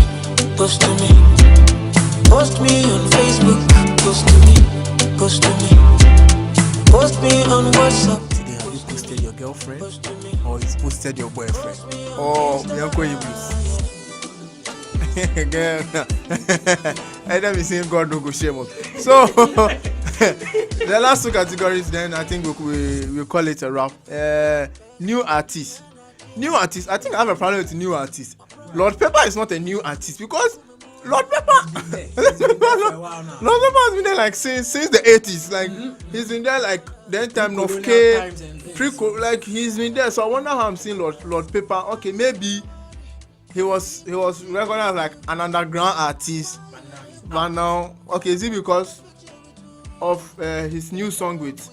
Post me on Facebook, post to me. Post me on WhatsApp. Today, have you posted your girlfriend? Or you posted your boyfriend? Or Bianco Ibis? Girl, I never seen God no go shame up. So, the last two categories, then I think we call it a wrap. New artist. I think I have a problem with new artists. Lord Pepper is not a new artist because Lord Pepper has been there like since the 80s. Like he's been there like the time of K, like he's been there. So I wonder how I'm seeing Lord Pepper. Okay, maybe he was recognized like an underground artist. But now, okay, is it because of his new song with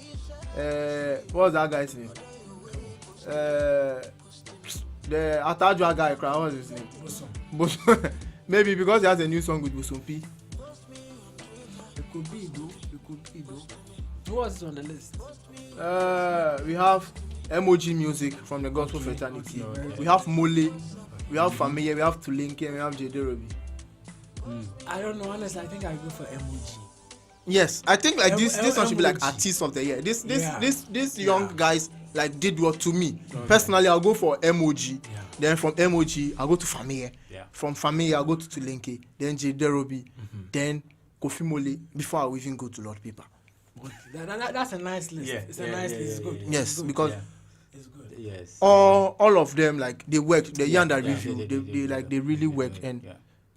what was that guy's name? The Atajwa guy, what was his name? Bosom. Maybe because he has a new song with Bosompi. It could be though. Who was on the list? We have MOG Music from the Gospel Fraternity. We have Mole. We have Familia. We have Tulinke. We have J.D. Roby. I don't know. Honestly, I think I go for MOG. Yes, I think like this one should be like artist of the year. This young guys like did what to me. Personally, I'll go for MOG. Then from MOG, I'll go to Familia. From Familia, I'll go to Tulinke. Then J.D. Roby. Then Kofi Mole. Before I even go to Lord Paper. That's a nice list. It's a nice list. It's good. Yes, it's good. because it's good. Yes. all of them like they work. The young that review, they really work. And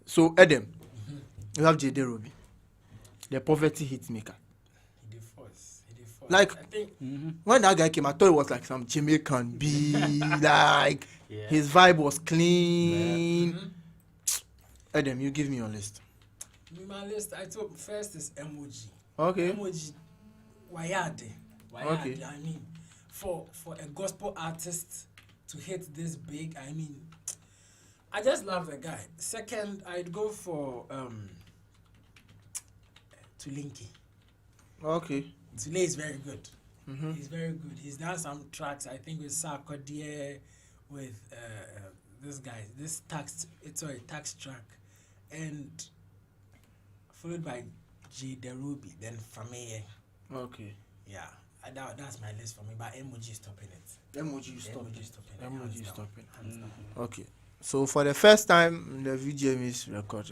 so Adam, you have J.D. Roby, the poverty hit maker. He did force. Like I think when that guy came, I thought it was like some Jamaican beat. Like his vibe was clean. Adam, you give me your list. My list. I took first is MOG. Okay. MOG. Wayade. Okay. I mean, for a gospel artist to hit this big, I mean, I just love the guy. Second, I'd go for Tulinki. Okay. Tule is very good. He's very good. He's done some tracks, I think, with Sarkodie, with this guy. This tax track, and followed by J. Derubi, then Fameye. Okay. Yeah, that's my list for me. But MOG is stopping it. MOG is stopping it. Hands down. Okay. So for the first time in the VGM's record,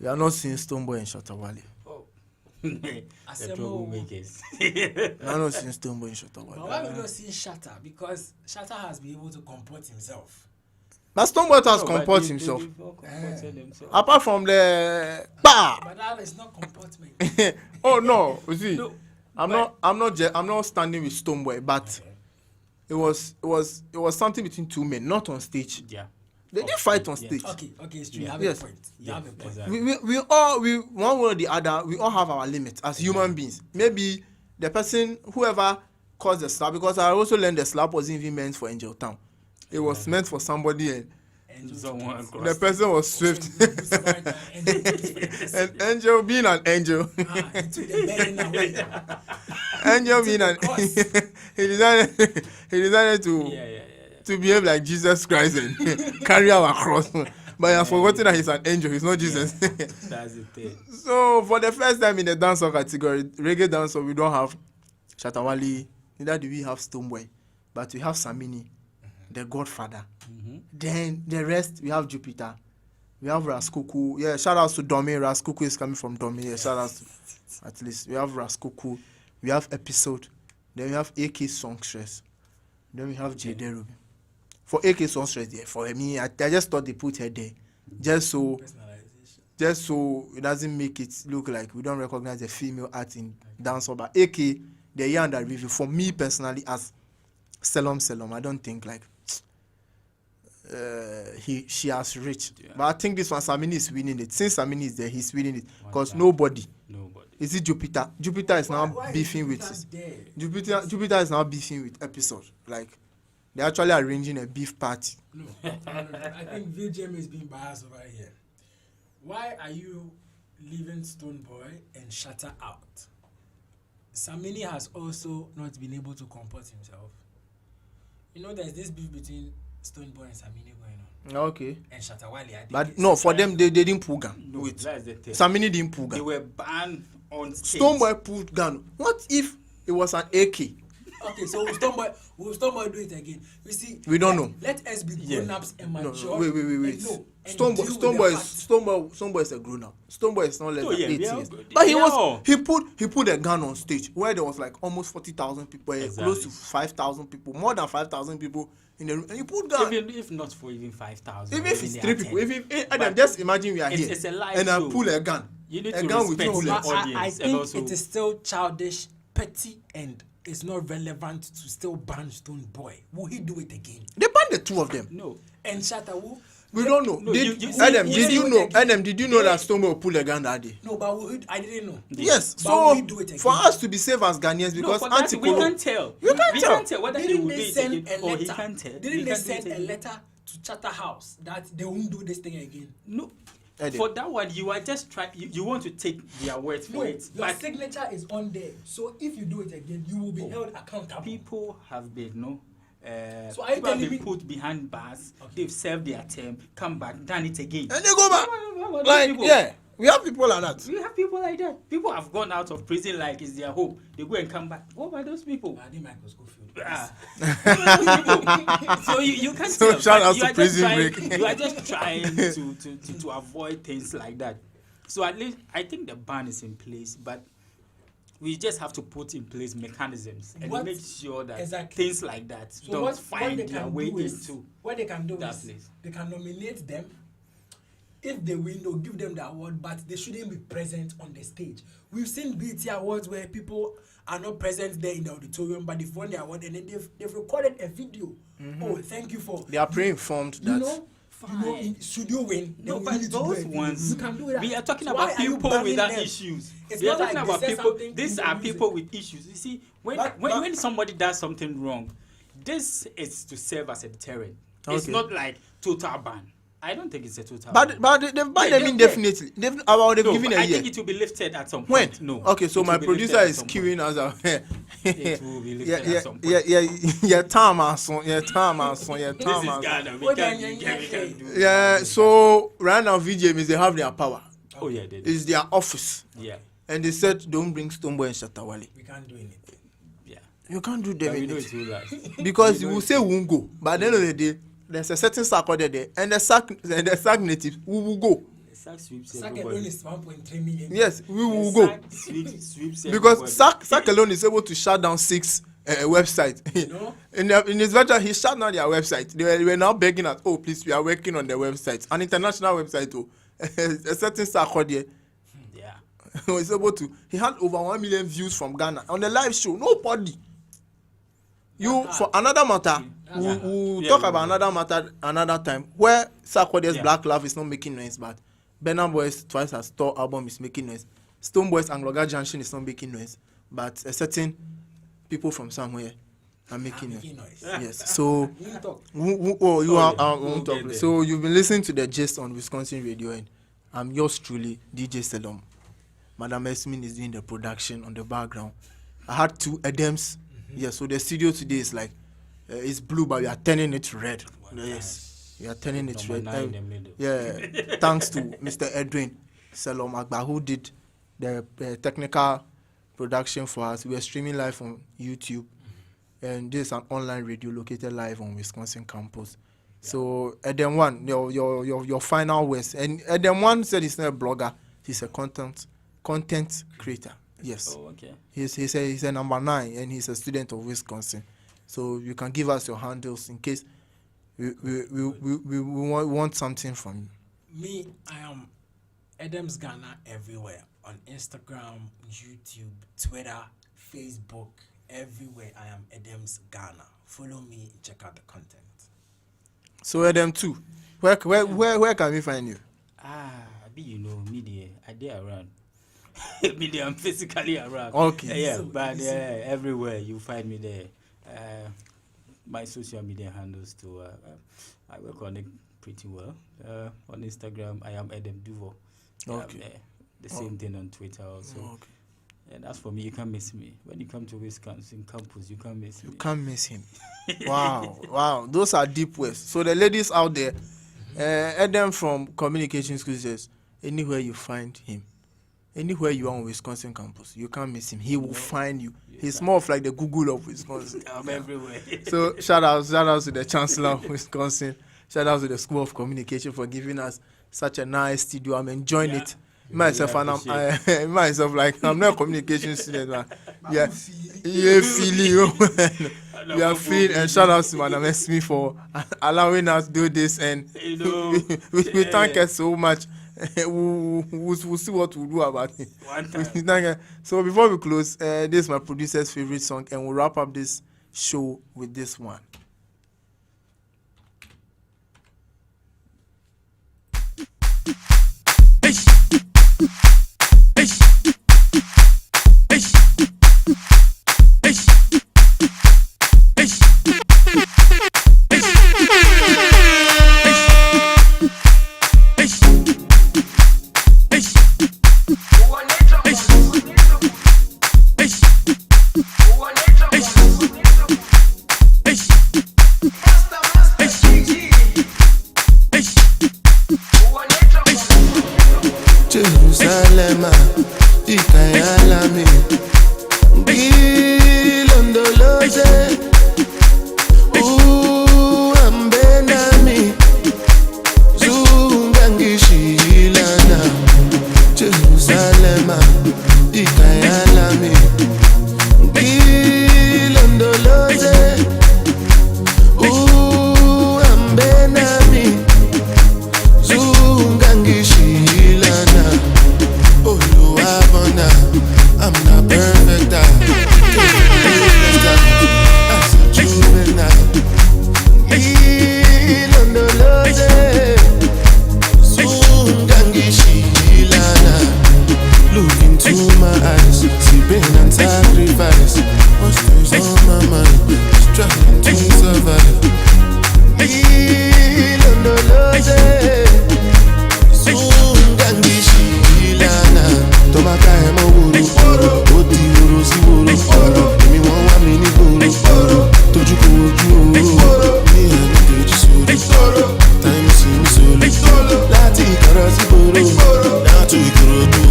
we are not seeing Stoneboy and Shatawale. The troublemakers. We are not seeing Stoneboy and But Shatawale. why we not see Shatta? Because Shatta has been able to comport himself. But Stoneboy has composed himself. Apart from the But that is not comportment. Oh no, you see, no, I'm not standing with Stoneboy, but it was something between two men, not on stage. Yeah. They didn't fight on stage. Okay, it's true. You have Yes. a point. You have a point. Exactly. We all one way or the other, we all have our limits as human beings. Maybe the person, whoever caused the slap, because I also learned the slap wasn't even meant for Angel Town. It was meant for somebody, and the person was swift. And Angel being an angel. Angel being an he decided to behave like Jesus Christ and carry our cross. But he has forgotten that he's an angel, he's not Jesus. That's the thing. So for the first time in the dancehall category, reggae dancehall, we don't have Shatawale, neither do we have Stoneboy, but we have Samini, the Godfather. Then the rest, we have Jupiter, we have Raskuku. Yeah, shout out to Domi. Raskuku is coming from Domi. Yeah, shout out to, at least we have Raskuku, we have Episode, then we have AK Songstress, then we have J.D. Ruby. For AK Songstress, yeah, for me, I just thought they put her there just so it doesn't make it look like we don't recognize a female art in dancehall. But AK, the year under review, for me personally, as Selom, I don't think like she has reached. Yeah. But I think this one, Samini is winning it. Since Samini is there, he's winning it. Because nobody. Is it Jupiter? Jupiter is now beefing with Jupiter is now beefing with Episode. Like, they're actually arranging a beef party. No. I think VJM is being biased over here. Why are you leaving Stoneboy and Shatta out? Samini has also not been able to comport himself. You know, there's this beef between Stoneboy and Samini going on. Okay. And Shatawale, I think. But no, for them, they didn't pull gun. No, wait. That's the thing. Samini didn't pull gun. They were banned on stage. Stoneboy pulled gun. What if it was an AK? Okay, so will Stoneboy do it again? You see, we don't know. Let us be grown-ups and mature. Wait. Stoneboy is a grown-up. Stoneboy is not less than 8 years. But he put a gun on stage where there was like almost 40,000 people, close to 5,000 people, more than 5,000 people in the room, and he put gun. Even if not for even 5,000. Even if it's 3 people, just imagine we are here it's a live and I show. pull a gun. You need a to gun with respect two your bullets. audience. I think it is still childish, petty, and it's not relevant to still ban Stone Boy, will he do it again? They banned the two of them. No. And Shatta will. We don't know. No, Adam, you did see you what know? they- Adam, did you know that Stonebwoy will pull a gun that day? No, but will he, I didn't know. Yes. But So will he do it again? for us to be safe as Ghanaians, No, because for that, we anti-Kolo, can't tell. You can't we tell. can't tell whether he Didn't will do they it send again a or he letter? can't tell. Didn't He they can't do send it a again. letter to Chatterhouse that they won't do this thing again? No. Eddie. For that one, you are just trying. You want to take their word for No, it. your But signature is on there. So if you do it again, you will be held accountable. people have been, So are you people have telling been me- put behind bars. They've served their term, come back, done it again. and they go back. What about those Like, people? yeah, we have people like that. We have people like that. People have gone out of prison like it's their home. They go and come back. What about those people? I think Michael Schofield. So you can't So tell. shout but out you to are just Prison trying- Break. You are just trying to avoid things like that. So at least I think the ban is in place, but we just have to put in place mechanisms and What- make sure that exactly. things like that So don't what find they their can way do is, into. what they can do that is place. they can nominate them. If they win, they'll give them the award, but they shouldn't be present on the stage. We've seen BT awards where people are not present there in the auditorium, but they've won the award and then they've recorded a video. Oh, thank you for. They are pre-informed You that. know, should you win? No, then we but need to do a those video. ones, You can do that. we are talking So why about are you people banning without them? issues. It's We are not talking like about they said people. something These in the are music. people with issues. You see, when somebody does something wrong, this is to serve as a deterrent. It's Okay. not like total ban. I don't think it's a total But ban. they've banned Yeah, them yeah. indefinitely. They've given but a I year. think it will be lifted at some When? point. No. Okay, so It my will be producer lifted at is some queuing us out. It will be lifted Yeah, at some point. yeah. Time and son. This is Ghana. We can do. Yeah. So right now, VGMs they have their power. Oh yeah, they do. It's their office, Yeah, and they said don't bring Stonebwoy and Shatta Wale. We can't do anything. yeah. You can't do them But we know anything. it will last. Because you will say we won't go, but at the end of the day, there's a certain circle there, and the SAC natives we will go. The sack sweeps Sack everybody. alone is 1.3 million. Yes, we will The go sack sweeps because everybody. SAC alone is able to shut down 6 websites. No? In his virtual, he shut down their website. They were now begging us, oh please, we are working on the website, an international website. Oh, a certain circle there. Yeah. Was able to. He had over 1 million views from Ghana on the live show. Nobody. You for another matter. We'll Yeah, talk we about will. another matter another time. Where Sarkodie's Yeah. Black Love is not making noise, but Burna Boy's Twice as Tall album is making noise. Stonebwoy's Angloga Junction is not making noise, but a certain people from somewhere are making noise. Making noise. Yes. So. We will talk. Won't talk. get there. So you've been listening to the gist on Wisconsin Radio, and I'm yours truly, DJ Selom. Madam Esmin is doing the production on the background. I had 2 Adams. Yeah, so the studio today is like it's blue, but we are turning it red. Yes, we are turning it Number red. 9 in the middle. Yeah, thanks to Mr. Edwin Selom Agba who did the technical production for us. We are streaming live on YouTube, and this is an online radio located live on Wisconsin campus. So Adam One, your final words. And Adam One said he's not a blogger; he's a content creator. Yes, Oh, okay. he's a number 9, and he's a student of Wisconsin. So you can give us your handles in case we want something from you. Me, I am Adams Ghana everywhere. On Instagram, YouTube, Twitter, Facebook, everywhere I am Adams Ghana. Follow me, check out the content. So Adam too, where can we find you? Media. I dare around. Media, I'm physically around. Okay. Yeah, So but easy. everywhere you find me there. My social media handles too. I work on it pretty well. On Instagram, I am Adam Duvo. Okay. The same thing on Twitter also. Okay. And as for me, you can't miss me. When you come to Wisconsin campus, you can't miss me. You can't miss him. Wow. Those are deep words. So the ladies out there, Adam from Communication School says, anywhere you find him, anywhere you are on Wisconsin campus, you can't miss him. He will find you. He's more of like the Google of Wisconsin. I'm everywhere. So shout out to the Chancellor of Wisconsin. Shout out to the School of Communication for giving us such a nice studio. I'm enjoying it. Myself and I'm not a communication student, man. Yeah, feeling. We are feeling, and shout out to Madam Esmi for allowing us to do this, and we thank her so much. we'll see what we'll do about it. One time. So before we close, this is my producer's favorite song, and we'll wrap up this show with this one. Jerusalem, Ikayalami, Gilondoloze, Ambenami, Zungangishilana. Jerusalem, Ikayalami, Gilondoloze, Ambenami, Zungangishilana. I'm not perfect, as a juvenile. Look into my eyes, see pain and sacrifice. What's on my mind? Struggling to survive. Tomaka emo wuru oti wuru si wuru emi won wa mi ni wuru toju ko oju ni anu keji soro time si mi solo láti ìkọrọ sí gbòòrò down to Ìkòròdú.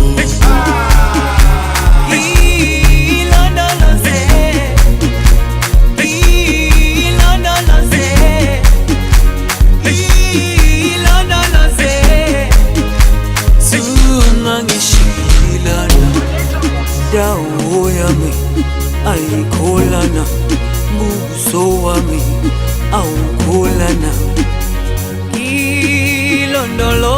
Dawoyami, aikolana, busoami, aukolana. Ilondolo